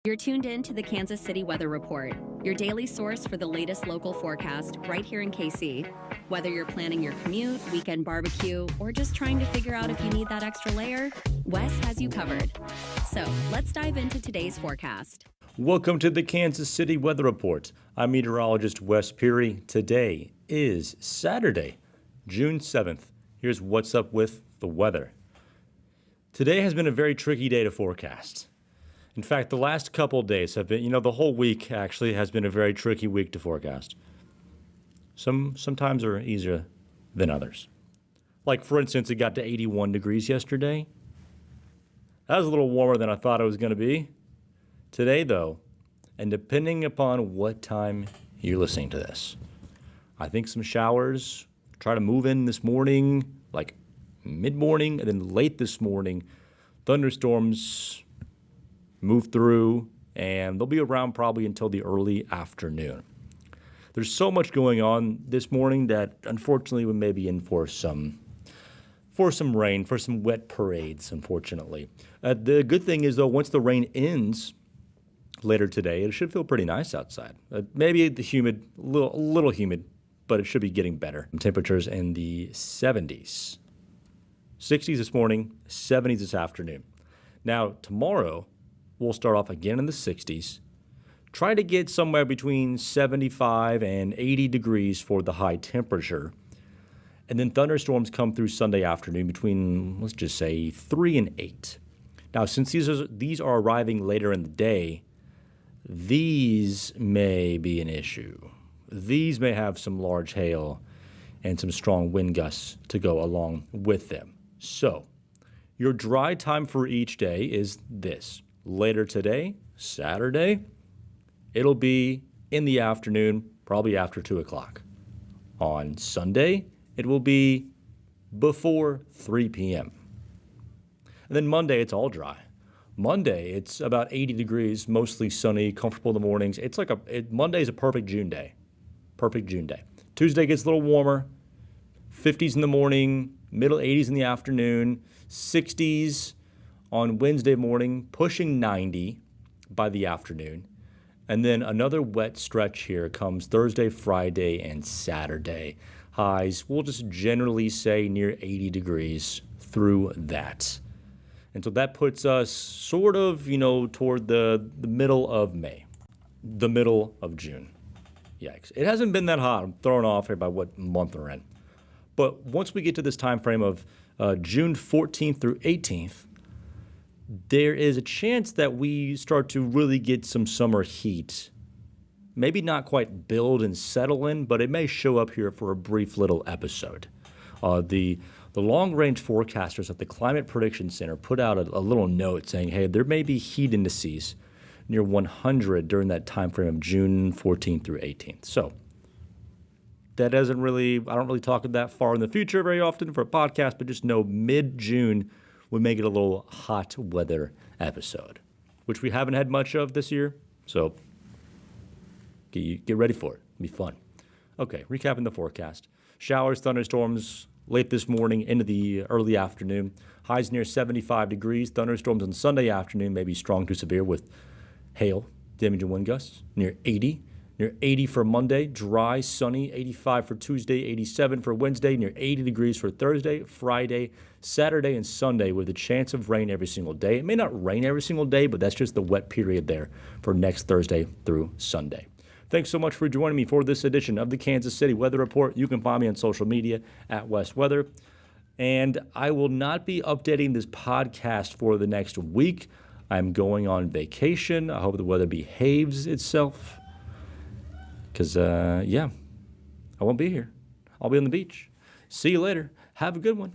You're tuned in to the Kansas City Weather Report, your daily source for the latest local forecast right here in KC. Whether you're planning your commute, weekend barbecue, or just trying to figure out if you need that extra layer, Wes has you covered. So let's dive into today's forecast. Welcome to the Kansas City Weather Report. I'm meteorologist Wes Peary. Today is Saturday, June 7th. Here's what's up with the weather. Today has been a very tricky day to forecast. In fact, the last couple of days have been, the whole week actually has been a very tricky week to forecast. Sometimes are easier than others. Like, for instance, it got to 81 degrees yesterday. That was a little warmer than I thought it was going to be. Today, though, and depending upon what time you're listening to this, I think some showers try to move in this morning, like mid-morning, and then late this morning, thunderstorms move through, and they'll be around probably until the early afternoon. There's so much going on this morning that unfortunately we may be in for some rain, for some wet parades, unfortunately. The good thing is, though, once the rain ends later today, it should feel pretty nice outside. Maybe the humid, a little humid, but it should be getting better. Temperatures in the 70s. 60s this morning, 70s this afternoon. Now, tomorrow, we'll start off again in the 60s. Try to get somewhere between 75 and 80 degrees for the high temperature. And then thunderstorms come through Sunday afternoon between, let's just say, 3 and 8. Now, since these are arriving later in the day, these may be an issue. These may have some large hail and some strong wind gusts to go along with them. So, your dry time for each day is this. Later today, Saturday, it'll be in the afternoon, probably after 2 o'clock. On Sunday, it will be before 3 p.m. And then Monday, it's all dry. Monday, it's about 80 degrees, mostly sunny, comfortable in the mornings. Monday is a perfect June day. Perfect June day. Tuesday gets a little warmer, 50s in the morning, middle 80s in the afternoon, 60s on Wednesday morning, pushing 90 by the afternoon. And then another wet stretch here comes Thursday, Friday, and Saturday. Highs, we'll just generally say near 80 degrees through that. And so that puts us sort of, toward the middle of May, the middle of June. Yikes. It hasn't been that hot. I'm thrown off here by what month we're in. But once we get to this time frame of June 14th through 18th, there is a chance that we start to really get some summer heat. Maybe not quite build and settle in, but it may show up here for a brief little episode. The long-range forecasters at the Climate Prediction Center put out a little note saying, hey, there may be heat indices near 100 during that time frame of June 14th through 18th. So that I don't really talk that far in the future very often for a podcast, but just know mid-June we make it a little hot weather episode, which we haven't had much of this year. So get ready for it. It'll be fun. Okay, recapping the forecast. Showers, thunderstorms late this morning into the early afternoon. Highs near 75 degrees. Thunderstorms on Sunday afternoon may be strong to severe with hail, damaging wind gusts near 80. Near 80 for Monday, dry, sunny, 85 for Tuesday, 87 for Wednesday, near 80 degrees for Thursday, Friday, Saturday, and Sunday with a chance of rain every single day. It may not rain every single day, but that's just the wet period there for next Thursday through Sunday. Thanks so much for joining me for this edition of the Kansas City Weather Report. You can find me on social media at West Weather. And I will not be updating this podcast for the next week. I'm going on vacation. I hope the weather behaves itself. Because, I won't be here. I'll be on the beach. See you later. Have a good one.